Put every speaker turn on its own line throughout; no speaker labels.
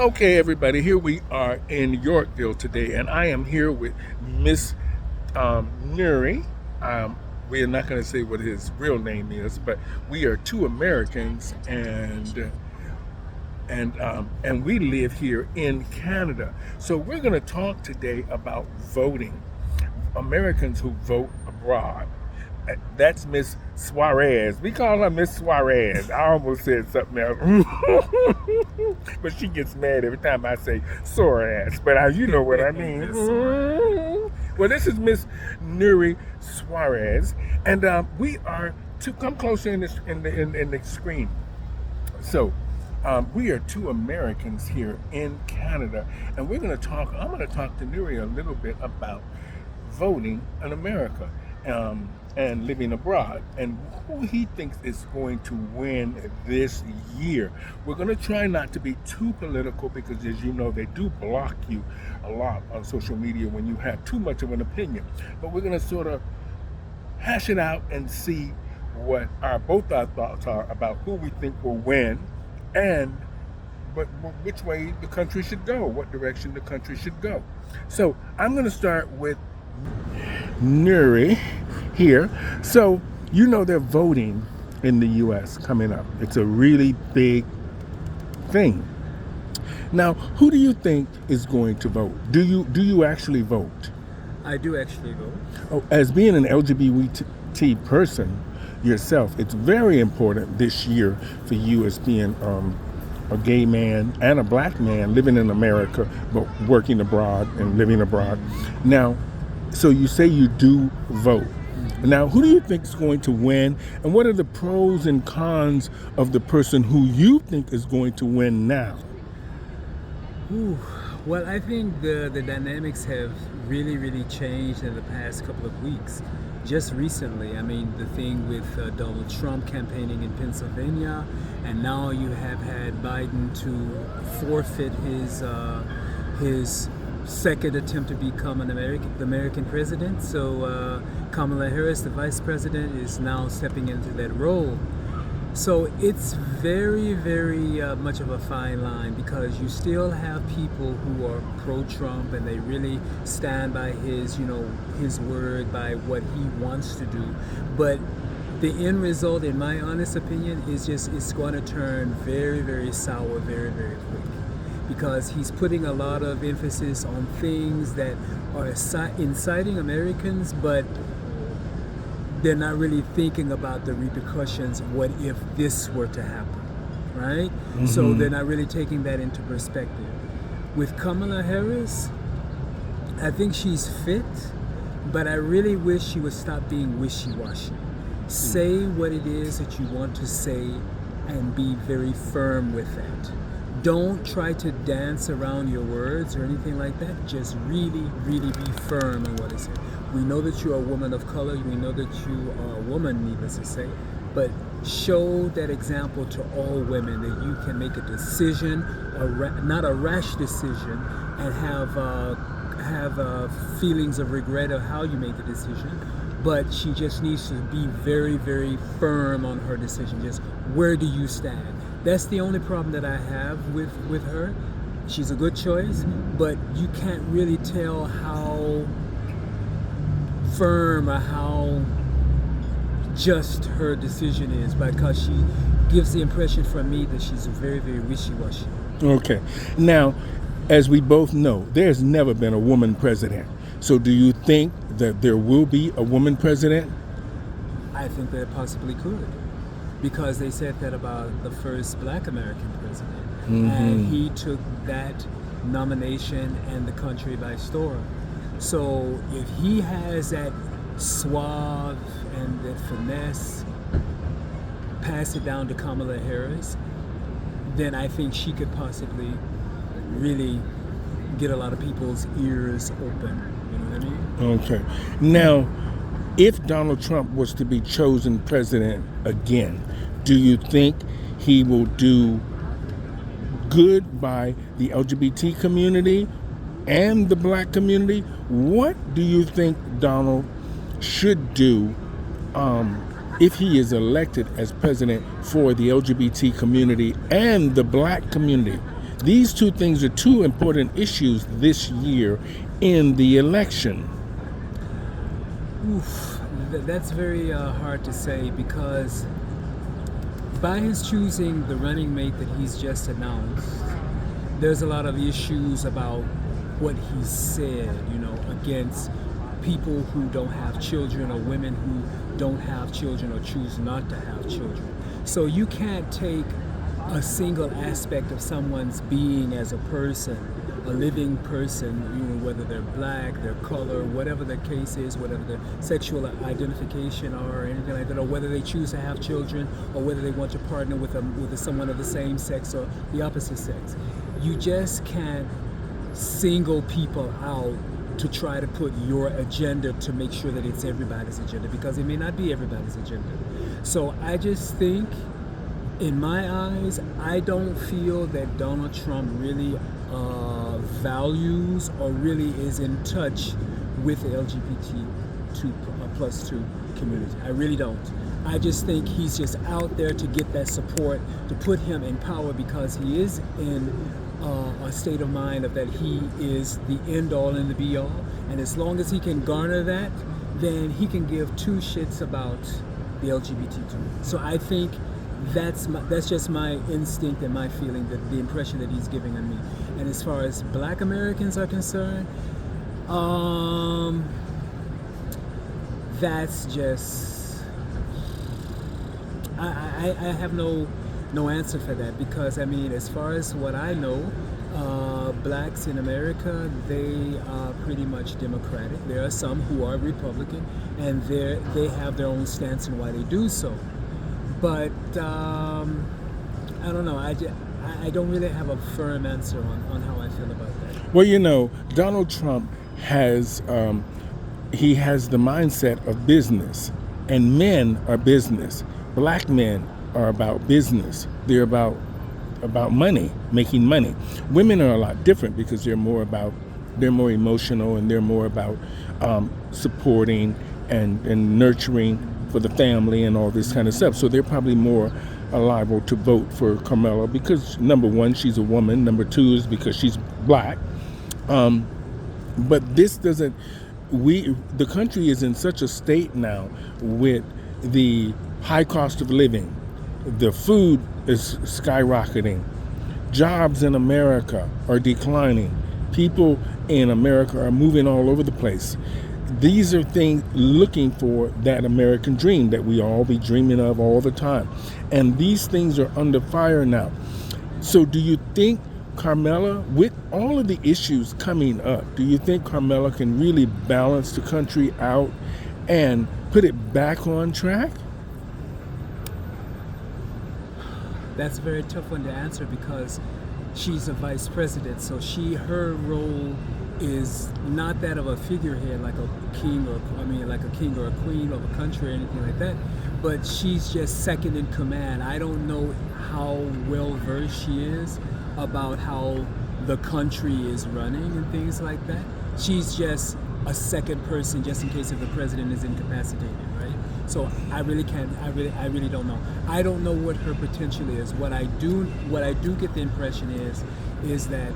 Okay, everybody, here we are in Yorkville today, and I am here with Miss Nuri. Um, we are not going to say what his real name is, but we are two Americans, and we live here in Canada. So we're going to talk today about voting. Americans who vote abroad. That's Miss Suarez. We call her Miss Suarez. I almost said something else. But she gets mad every time I say Suarez. But you know what I mean. Well, this is Miss Nuri Suarez. And we are to come closer in the screen. So, we are two Americans here in Canada, and I'm going to talk to Nuri a little bit about voting in America and living abroad, and who he thinks is going to win this year. We're going to try not to be too political because, as you know, they do block you a lot on social media when you have too much of an opinion. But we're going to sort of hash it out and see what both our thoughts are about who we think will win and but which way the country should go, what direction the country should go. So I'm going to start with Nuri here. So you know they're voting in the U.S. coming up. It's a really big thing. Now, who do you think is going to vote? Do you actually vote?
I do actually vote.
Oh, as being an LGBT person yourself, it's very important this year for you as being a gay man and a black man living in America but working abroad and living abroad. Now, so you say you do vote. Now, who do you think is going to win, and what are the pros and cons of the person who you think is going to win now?
Ooh. Well, I think the dynamics have really changed in the past couple of weeks. Just recently, I mean, the thing with Donald Trump campaigning in Pennsylvania, and now you have had Biden to forfeit his second attempt to become the American president. So Kamala Harris, the vice president, is now stepping into that role. So it's very much of a fine line, because you still have people who are pro-Trump and they really stand by his word, by what he wants to do. But the end result, in my honest opinion, is it's going to turn very sour very quick, because he's putting a lot of emphasis on things that are inciting Americans, but they're not really thinking about the repercussions. What if this were to happen, right? Mm-hmm. So they're not really taking that into perspective. With Kamala Harris, I think she's fit, but I really wish she would stop being wishy-washy. Say what it is that you want to say and be very firm with that. Don't try to dance around your words or anything like that. Just really be firm in what is said. We know that you're a woman of color. We know that you are a woman, needless to say. But show that example to all women that you can make a decision, not a rash decision, and have feelings of regret of how you made the decision. But she just needs to be very firm on her decision. Just where do you stand? That's the only problem that I have with her. She's a good choice, but you can't really tell how firm or how just her decision is, because she gives the impression from me that she's very wishy-washy.
Okay. Now, as we both know, there's never been a woman president. So do you think that there will be a woman president?
I think there possibly could, because they said that about the first black American president. Mm-hmm. And he took that nomination and the country by storm. So if he has that suave and that finesse, pass it down to Kamala Harris, then I think she could possibly really get a lot of people's ears open. You know what I mean?
Okay. Now, if Donald Trump was to be chosen president again, do you think he will do good by the LGBT community and the black community? What do you think Donald should do if he is elected as president for the LGBT community and the black community? These two things are two important issues this year in the election.
Oof, that's very hard to say because by his choosing the running mate that he's just announced, there's a lot of issues about what he said, against people who don't have children or women who don't have children or choose not to have children. So you can't take a single aspect of someone's being as a person, a living person, whether they're black, their color, whatever the case is, whatever their sexual identification or anything like that, or whether they choose to have children, or whether they want to partner with someone of the same sex or the opposite sex. You just can't single people out to try to put your agenda to make sure that it's everybody's agenda, because it may not be everybody's agenda. So I just think, in my eyes, I don't feel that Donald Trump really values or really is in touch with the LGBT2 plus 2 community. I really don't. I just think he's just out there to get that support, to put him in power, because he is in a state of mind of that he is the end all and the be all. And as long as he can garner that, then he can give two shits about the LGBT2. So I think that's just my instinct and my feeling, that the impression that he's giving on me. And as far as black Americans are concerned, that's just, I have no answer for that, because as far as what I know, blacks in America, they are pretty much Democratic. There are some who are Republican, and they have their own stance in why they do so. But I don't know. I don't really have a firm answer on how I feel about that.
Well, Donald Trump has he has the mindset of business, and men are business. Black men are about business. They're about money, making money. Women are a lot different, because they're more emotional, and they're more about supporting and nurturing for the family and all this kind of stuff. So they're probably more liable to vote for Kamala, because number one, she's a woman. Number two is because she's black. But this doesn't. The country is in such a state now with the high cost of living. The food is skyrocketing. Jobs in America are declining. People in America are moving all over the place. These are things looking for that American dream that we all be dreaming of all the time. And these things are under fire now. So do you think Kamala, with all of the issues coming up, do you think Kamala can really balance the country out and put it back on track?
That's a very tough one to answer, because she's a vice president, so her role is not that of a figurehead like a king or a queen of a country or anything like that, but she's just second in command. I don't know how well versed she is about how the country is running and things like that. She's just a second person, just in case if the president is incapacitated, right? So I really don't know. I don't know what her potential is. What I do get the impression is that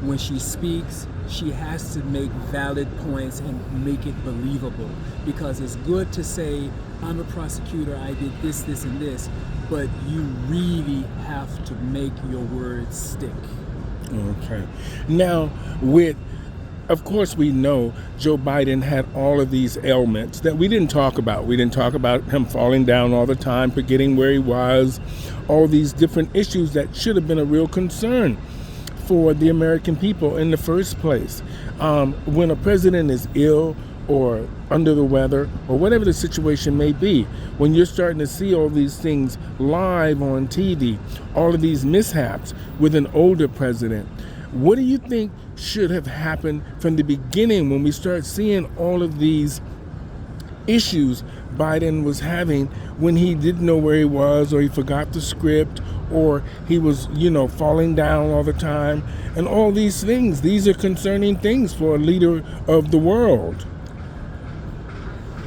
when she speaks, she has to make valid points and make it believable, because it's good to say, I'm a prosecutor, I did this, this, and this, but you really have to make your words stick.
Okay. Now, of course, we know Joe Biden had all of these ailments that we didn't talk about. We didn't talk about him falling down all the time, forgetting where he was, all these different issues that should have been a real concern for the American people in the first place. When a president is ill or under the weather or whatever the situation may be, when you're starting to see all these things live on TV, all of these mishaps with an older president, what do you think should have happened from the beginning when we start seeing all of these issues Biden was having, when he didn't know where he was, or he forgot the script, or he was, falling down all the time, and all these things? These are concerning things for a leader of the world.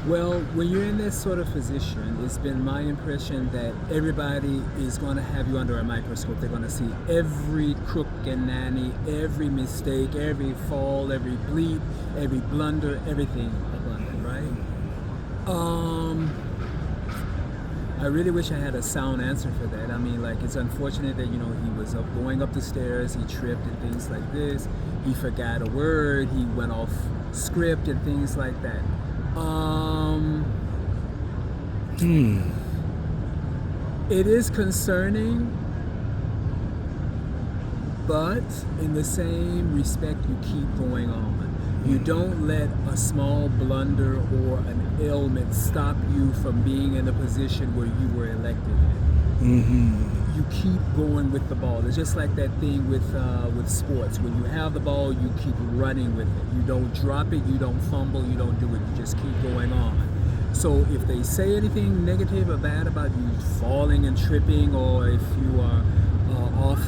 Well, when you're in this sort of position, it's been my impression that everybody is going to have you under a microscope. They're going to see every crook and nanny, every mistake, every fall, every bleep, every blunder, everything abundant, right? I really wish I had a sound answer for that. I mean, like, it's unfortunate that, he was going up the stairs, he tripped and things like this. He forgot a word, he went off script and things like that. It is concerning, but in the same respect, you keep going on. You don't let a small blunder or an ailment stop you from being in a position where you were elected in. You keep going with the ball. It's just like that thing with sports. When you have the ball, you keep running with it. You don't drop it, you don't fumble, you don't do it. You just keep going on. So if they say anything negative or bad about you falling and tripping, or if you are off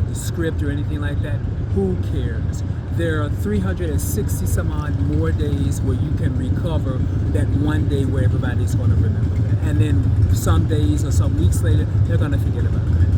the script or anything like that, who cares? There are 360 some odd more days where you can recover that one day where everybody's going to remember that. And then some days or some weeks later, they're going to forget about that.